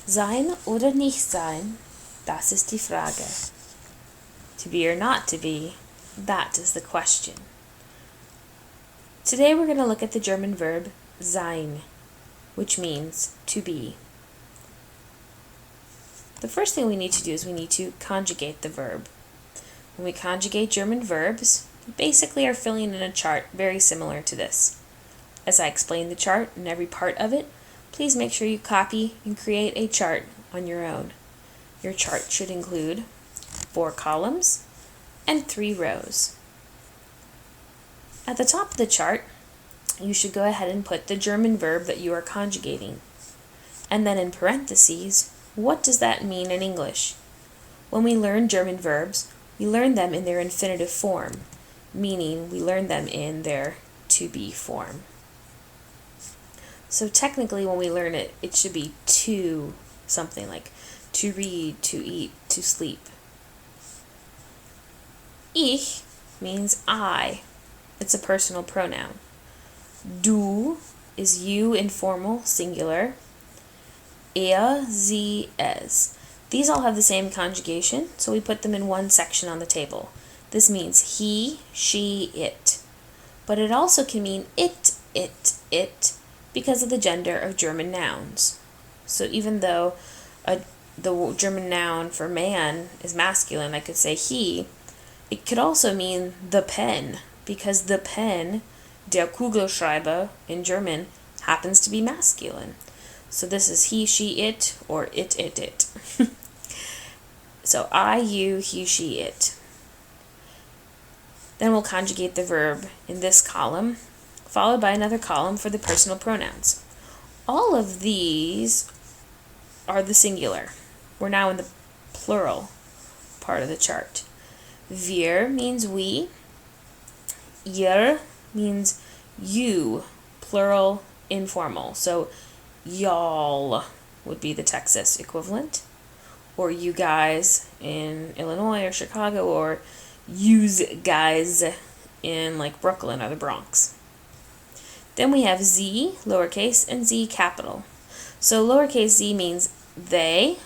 Sein oder nicht sein, das ist die Frage. To be or not to be, that is the question. Today we're going to look at the German verb sein, which means to be. The first thing we need to do is we need to conjugate the verb. When we conjugate German verbs, we basically are filling in a chart very similar to this. As I explain the chart and every part of it, please make sure you copy and create a chart on your own. Your chart should include 4 columns and 3 rows. At the top of the chart, you should go ahead and put the German verb that you are conjugating. And then in parentheses, what does that mean in English? When we learn German verbs, we learn them in their infinitive form, meaning we learn them in their to be form. So technically when we learn it, it should be to something like to read, to eat, to sleep. Ich means I. It's a personal pronoun. Du is you informal, singular. Sie, es. These all have the same conjugation, so we put them in one section on the table. This means he, she, it. But it also can mean it, because of the gender of German nouns. So even though the German noun for man is masculine, I could say he, it could also mean the pen, because the pen, der Kugelschreiber in German, happens to be masculine. So this is he, she, it, or it. So I, you, he, she, it. Then we'll conjugate the verb in this column, followed by another column for the personal pronouns. All of these are the singular. We're now in the plural part of the chart. Wir means we. Ihr means you, plural, informal. So y'all would be the Texas equivalent, or you guys in Illinois or Chicago, or yous guys in like Brooklyn or the Bronx. Then we have Z, lowercase, and Z, capital. So lowercase z means they,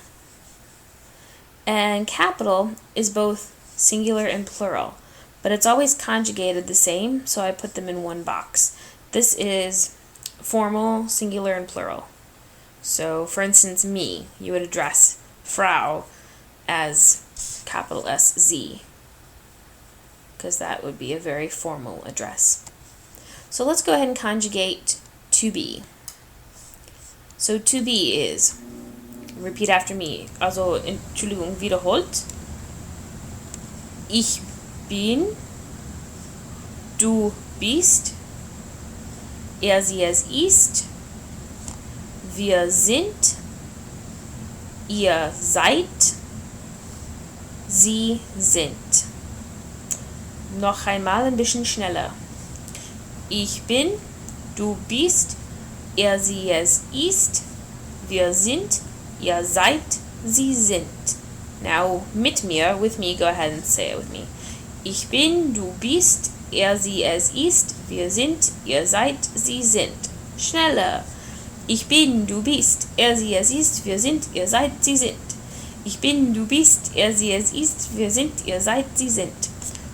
and capital is both singular and plural, but it's always conjugated the same, so I put them in one box. This is formal, singular, and plural. So, for instance, me, you would address Frau as capital S-Z, because that would be a very formal address. So let's go ahead and conjugate to be. So to be is, repeat after me, also, Entschuldigung, wiederholt. Ich bin, du bist, sie, es ist, wir sind, ihr seid, sie sind. Noch einmal ein bisschen schneller. Ich bin, du bist, sie, es ist, wir sind, ihr seid, sie sind. Now, mit mir, with me, go ahead and say it with me. Ich bin, du bist, sie, es ist, wir sind, ihr seid, sie sind. Schneller. Ich bin, du bist, sie, es ist, wir sind, ihr seid, sie sind. Ich bin, du bist, sie, es ist, wir sind, ihr seid, sie sind.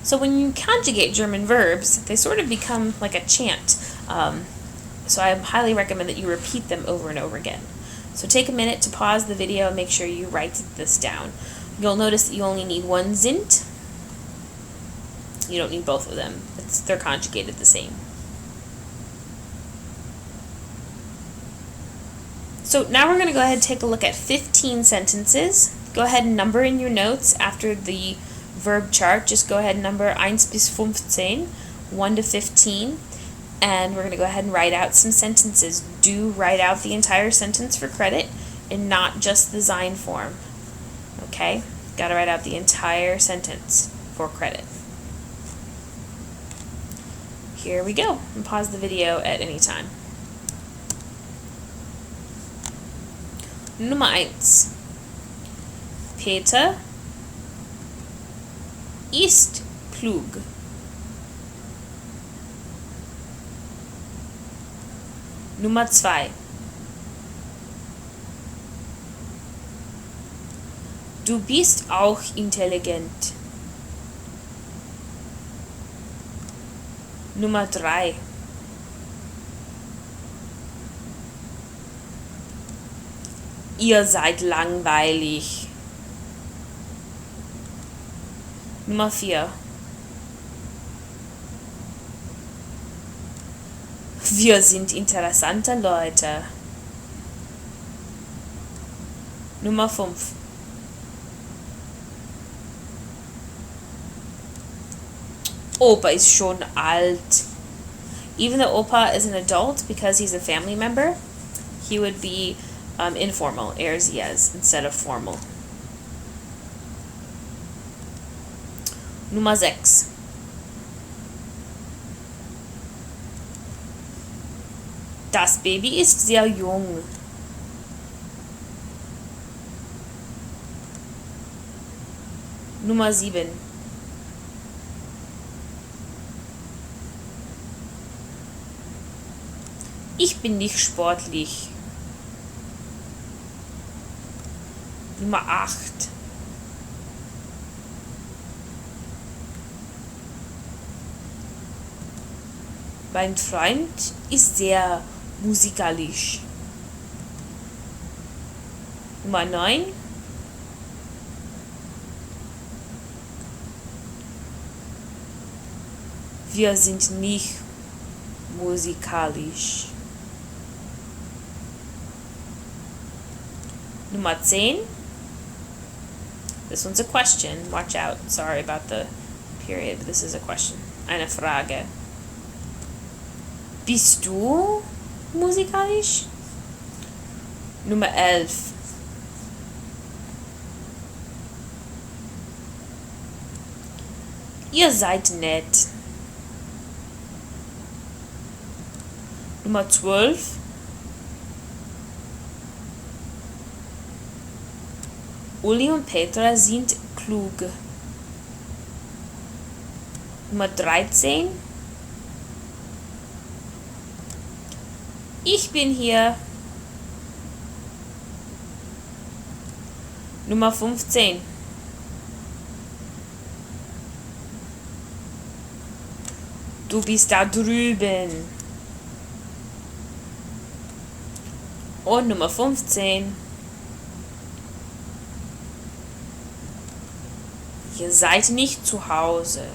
So when you conjugate German verbs, they sort of become like a chant. So I highly recommend that you repeat them over and over again. So take a minute to pause the video and make sure you write this down. You'll notice that you only need one sind. You don't need both of them. They're conjugated the same. So now we're going to go ahead and take a look at 15 sentences. Go ahead and number in your notes after the verb chart. Just go ahead and number 1 bis 15, 1 to 15. And we're going to go ahead and write out some sentences. Do write out the entire sentence for credit and not just the sein form. Okay? Got to write out the entire sentence for credit. Here we go. And pause the video at any time. Nummer 1. Peter ist klug. Nummer 2. Du bist auch intelligent. Nummer 3. Ihr seid langweilig. Nummer 4. Wir sind interessante Leute. Nummer 5. Opa is schon alt. Even though Opa is an adult, because he's a family member, he would be informal, er, sie, es, instead of formal. Nummer 6. Das Baby ist sehr jung. Nummer 7. Ich bin nicht sportlich. Nummer 8. Mein Freund ist sehr musikalisch. Nummer 9. Wir sind nicht musikalisch. Nummer 10. This one's a question. Watch out. Sorry about the period, but this is a question. Eine Frage. Bist du musikalisch? Nummer 11. Ihr seid nett. Nummer 12. Uli und Petra sind klug. Nummer 13. Ich bin hier. Nummer 15. Du bist da drüben. Und Nummer 15. Ihr seid nicht zu Hause.